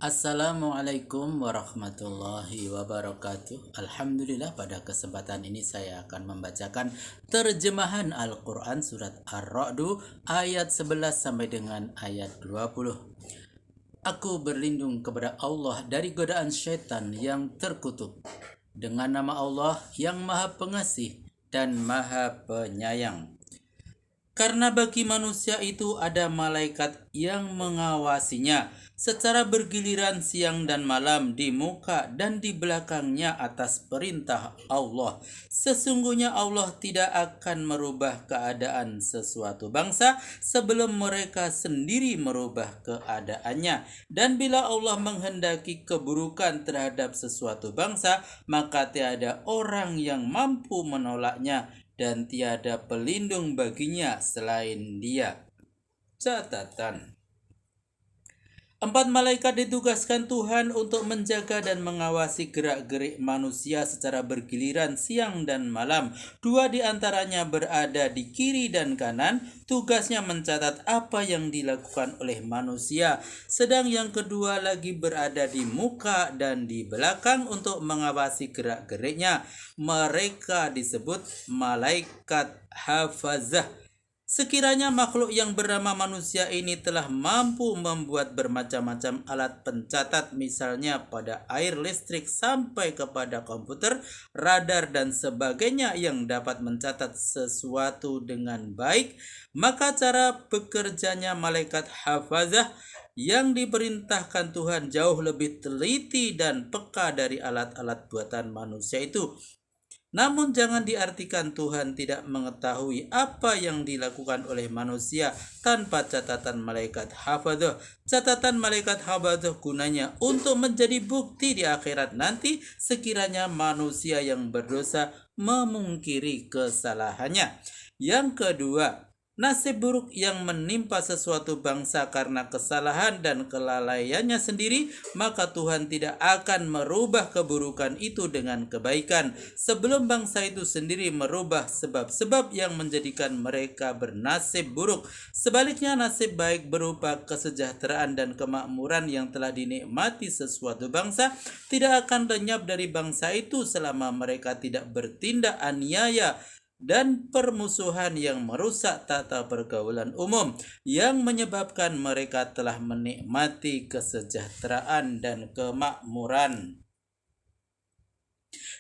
Assalamualaikum warahmatullahi wabarakatuh. Alhamdulillah, pada kesempatan ini saya akan membacakan terjemahan Al-Quran surat Ar-Ra'du ayat 11 sampai dengan ayat 20. Aku berlindung kepada Allah dari godaan syaitan yang terkutuk. Dengan nama Allah yang Maha Pengasih dan Maha Penyayang. Karena bagi manusia itu ada malaikat yang mengawasinya secara bergiliran siang dan malam di muka dan di belakangnya atas perintah Allah. Sesungguhnya Allah tidak akan merubah keadaan sesuatu bangsa sebelum mereka sendiri merubah keadaannya. Dan bila Allah menghendaki keburukan terhadap sesuatu bangsa, maka tiada orang yang mampu menolaknya dan tiada pelindung baginya selain Dia. Catatan: 4 malaikat ditugaskan Tuhan untuk menjaga dan mengawasi gerak-gerik manusia secara bergiliran siang dan malam. 2 di antaranya berada di kiri dan kanan, tugasnya mencatat apa yang dilakukan oleh manusia. Sedang yang kedua lagi berada di muka dan di belakang untuk mengawasi gerak-geriknya. Mereka disebut malaikat hafazah. Sekiranya makhluk yang bernama manusia ini telah mampu membuat bermacam-macam alat pencatat, misalnya pada air listrik sampai kepada komputer, radar dan sebagainya yang dapat mencatat sesuatu dengan baik, maka cara bekerjanya malaikat hafazah yang diperintahkan Tuhan jauh lebih teliti dan peka dari alat-alat buatan manusia itu. Namun jangan diartikan Tuhan tidak mengetahui apa yang dilakukan oleh manusia tanpa catatan malaikat hafadzah. Catatan malaikat hafadzah gunanya untuk menjadi bukti di akhirat nanti sekiranya manusia yang berdosa memungkiri kesalahannya. Yang kedua, nasib buruk yang menimpa sesuatu bangsa karena kesalahan dan kelalaiannya sendiri, maka Tuhan tidak akan merubah keburukan itu dengan kebaikan sebelum bangsa itu sendiri merubah sebab-sebab yang menjadikan mereka bernasib buruk. Sebaliknya, nasib baik berupa kesejahteraan dan kemakmuran yang telah dinikmati sesuatu bangsa tidak akan lenyap dari bangsa itu selama mereka tidak bertindak aniaya dan permusuhan yang merusak tata pergaulan umum yang menyebabkan mereka telah menikmati kesejahteraan dan kemakmuran.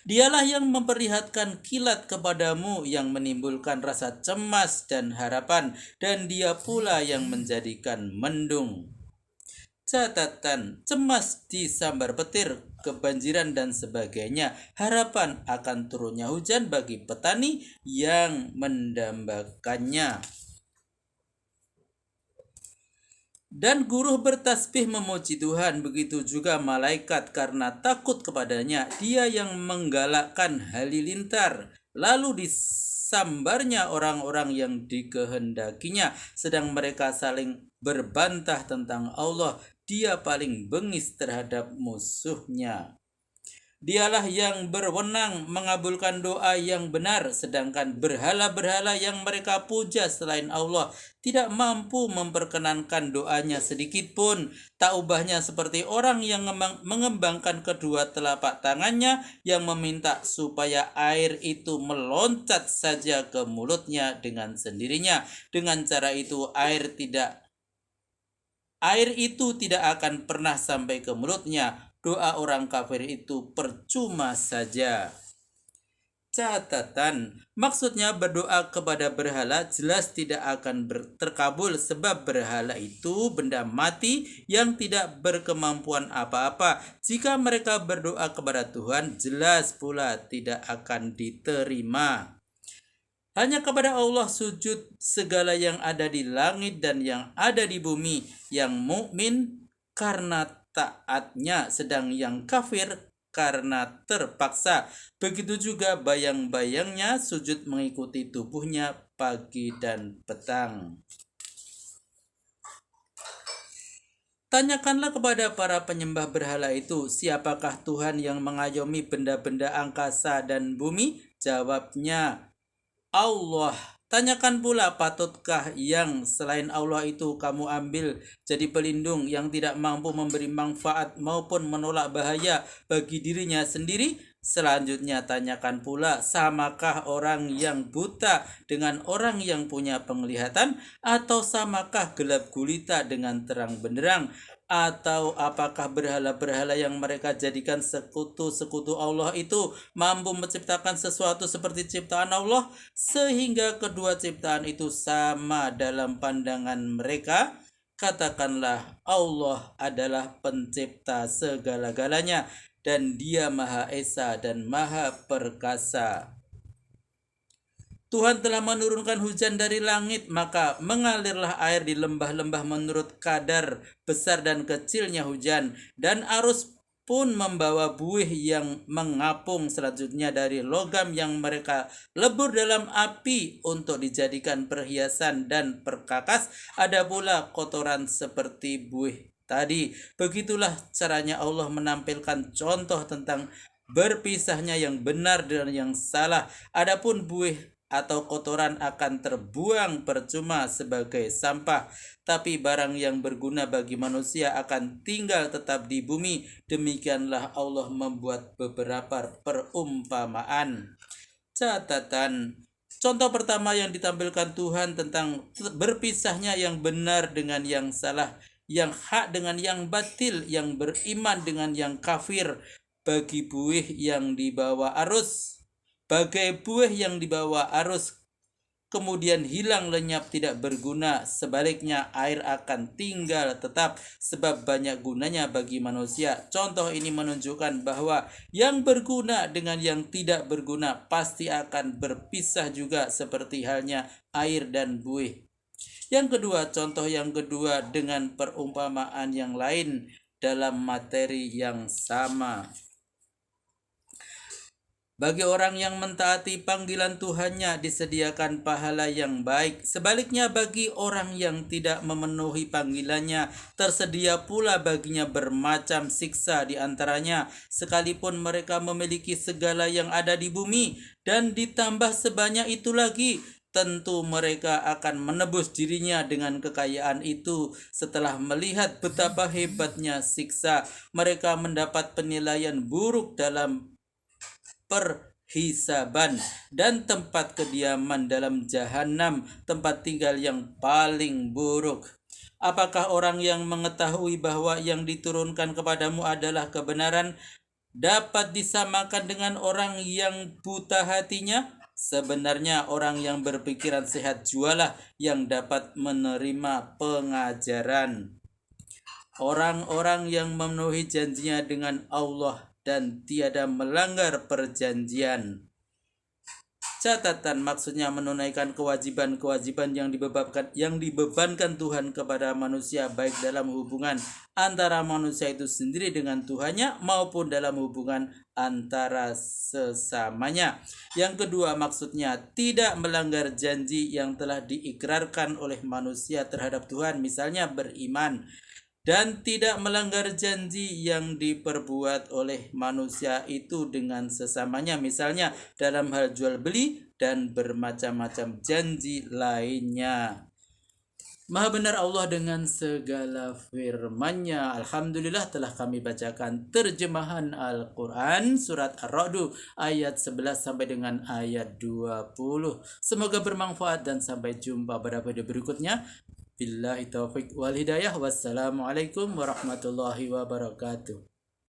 Dialah yang memperlihatkan kilat kepadamu yang menimbulkan rasa cemas dan harapan, dan Dia pula yang menjadikan mendung. Catatan: cemas disambar petir, kebanjiran dan sebagainya. Harapan akan turunnya hujan bagi petani yang mendambakannya. Dan guru bertasbih memuji Tuhan, begitu juga malaikat karena takut kepadanya. Dia yang menggalakkan halilintar, lalu disambarnya orang-orang yang dikehendakinya, sedang mereka saling berbantah tentang Allah. Dia paling bengis terhadap musuhnya. Dialah yang berwenang mengabulkan doa yang benar, sedangkan berhala-berhala yang mereka puja selain Allah tidak mampu memperkenankan doanya sedikit pun. Tak ubahnya seperti orang yang mengembangkan kedua telapak tangannya yang meminta supaya air itu meloncat saja ke mulutnya dengan sendirinya. Dengan cara itu air itu tidak akan pernah sampai ke mulutnya. Doa orang kafir itu percuma saja. Catatan: maksudnya berdoa kepada berhala jelas tidak akan terkabul sebab berhala itu benda mati yang tidak berkemampuan apa-apa. Jika mereka berdoa kepada Tuhan, jelas pula tidak akan diterima. Hanya kepada Allah sujud segala yang ada di langit dan yang ada di bumi, yang mukmin karena taatnya, sedang yang kafir karena terpaksa. Begitu juga bayang-bayangnya sujud mengikuti tubuhnya pagi dan petang. Tanyakanlah kepada para penyembah berhala itu, siapakah Tuhan yang mengayomi benda-benda angkasa dan bumi? Jawabnya, Allah. Tanyakan pula, patutkah yang selain Allah itu kamu ambil jadi pelindung yang tidak mampu memberi manfaat maupun menolak bahaya bagi dirinya sendiri? Selanjutnya tanyakan pula, samakah orang yang buta dengan orang yang punya penglihatan? Atau samakah gelap gulita dengan terang benderang? Atau apakah berhala-berhala yang mereka jadikan sekutu-sekutu Allah itu mampu menciptakan sesuatu seperti ciptaan Allah sehingga kedua ciptaan itu sama dalam pandangan mereka? Katakanlah, Allah adalah pencipta segala-galanya dan Dia Maha Esa dan Maha Perkasa. Tuhan telah menurunkan hujan dari langit, maka mengalirlah air di lembah-lembah menurut kadar besar dan kecilnya hujan, dan arus pun membawa buih yang mengapung selanjutnya dari logam yang mereka lebur dalam api untuk dijadikan perhiasan dan perkakas. Ada pula kotoran seperti buih tadi. Begitulah caranya Allah menampilkan contoh tentang berpisahnya yang benar dan yang salah. Adapun buih atau kotoran akan terbuang percuma sebagai sampah, tapi barang yang berguna bagi manusia akan tinggal tetap di bumi. Demikianlah Allah membuat beberapa perumpamaan. Catatan: contoh pertama yang ditampilkan Tuhan tentang berpisahnya yang benar dengan yang salah, yang hak dengan yang batil, yang beriman dengan yang kafir, bagi buih yang dibawa arus. Bagai buih yang dibawa arus kemudian hilang lenyap tidak berguna, sebaliknya air akan tinggal tetap sebab banyak gunanya bagi manusia. Contoh ini menunjukkan bahwa yang berguna dengan yang tidak berguna pasti akan berpisah juga seperti halnya air dan buih. Yang kedua, contoh yang kedua dengan perumpamaan yang lain dalam materi yang sama. Bagi orang yang mentaati panggilan Tuhannya disediakan pahala yang baik. Sebaliknya bagi orang yang tidak memenuhi panggilannya tersedia pula baginya bermacam siksa, di antaranya sekalipun mereka memiliki segala yang ada di bumi dan ditambah sebanyak itu lagi, tentu mereka akan menebus dirinya dengan kekayaan itu. Setelah melihat betapa hebatnya siksa, mereka mendapat penilaian buruk dalam perhisaban dan tempat kediaman dalam jahanam, tempat tinggal yang paling buruk. Apakah orang yang mengetahui bahwa yang diturunkan kepadamu adalah kebenaran dapat disamakan dengan orang yang buta hatinya? Sebenarnya orang yang berpikiran sehat jualah yang dapat menerima pengajaran. Orang-orang yang memenuhi janjinya dengan Allah dan tiada melanggar perjanjian. Catatan: maksudnya menunaikan kewajiban-kewajiban yang dibebankan Tuhan kepada manusia, baik dalam hubungan antara manusia itu sendiri dengan Tuhannya maupun dalam hubungan antara sesamanya. Yang kedua, maksudnya tidak melanggar janji yang telah diikrarkan oleh manusia terhadap Tuhan, misalnya beriman, dan tidak melanggar janji yang diperbuat oleh manusia itu dengan sesamanya, misalnya dalam hal jual beli dan bermacam-macam janji lainnya. Maha benar Allah dengan segala firman-Nya. Alhamdulillah telah kami bacakan terjemahan Al-Quran surat Ar-Ra'd ayat 11 sampai dengan ayat 20. Semoga bermanfaat dan sampai jumpa pada video berikutnya. Billahi taufiq wal hidayah. Wassalamualaikum warahmatullahi wabarakatuh.